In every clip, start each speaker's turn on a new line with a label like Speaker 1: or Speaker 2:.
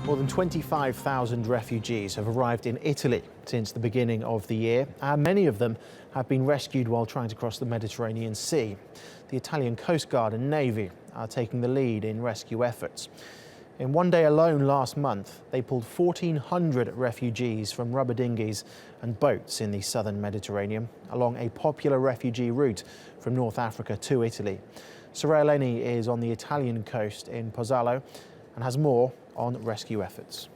Speaker 1: More than 25,000 refugees have arrived in Italy since the beginning of the year, and many of them have been rescued while trying to cross the Mediterranean Sea. The Italian Coast Guard and Navy are taking the lead in rescue efforts. In one day alone last month, they pulled 1,400 refugees from rubber dinghies and boats in the southern Mediterranean along a popular refugee route from North Africa to Italy. Soraya Lennie is on the Italian coast in Pozzallo and has more on rescue efforts.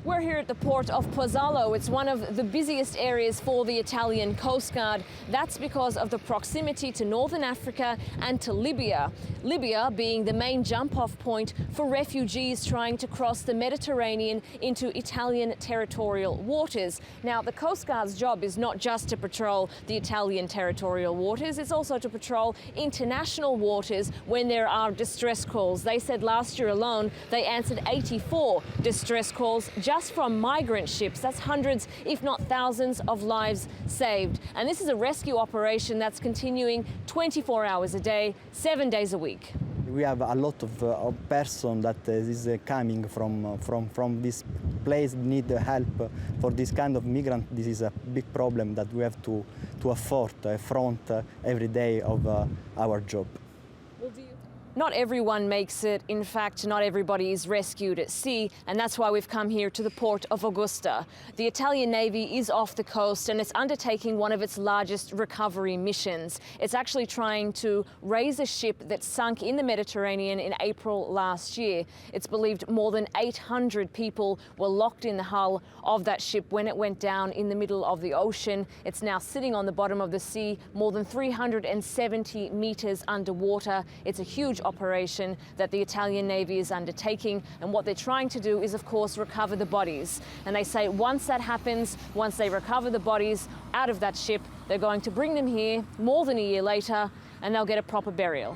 Speaker 2: We're here at the port of Pozzallo. It's one of the busiest areas for the Italian Coast Guard. That's because of the proximity to northern Africa and to Libya. Libya being the main jump-off point for refugees trying to cross the Mediterranean into Italian territorial waters. Now, the Coast Guard's job is not just to patrol the Italian territorial waters, it's also to patrol international waters when there are distress calls. They said last year alone they answered 84 distress calls just from migrant ships. That's hundreds, if not thousands, of lives saved. And this is a rescue operation that's continuing 24 hours a day, 7 days a week.
Speaker 3: We have a lot of persons that is coming from this place, need help for this kind of migrant. This is a big problem that we have to affront every day of our job.
Speaker 2: Not everyone makes it. In fact, not everybody is rescued at sea, and that's why we've come here to the port of Augusta. The Italian Navy is off the coast and it's undertaking one of its largest recovery missions. It's actually trying to raise a ship that sunk in the Mediterranean in April last year. It's believed more than 800 people were locked in the hull of that ship when it went down in the middle of the ocean. It's now sitting on the bottom of the sea, more than 370 meters underwater. It's a huge operation that the Italian Navy is undertaking, and what they're trying to do is, of course, recover the bodies. And they say once that happens, once they recover the bodies out of that ship, they're going to bring them here more than a year later and they'll get a proper burial.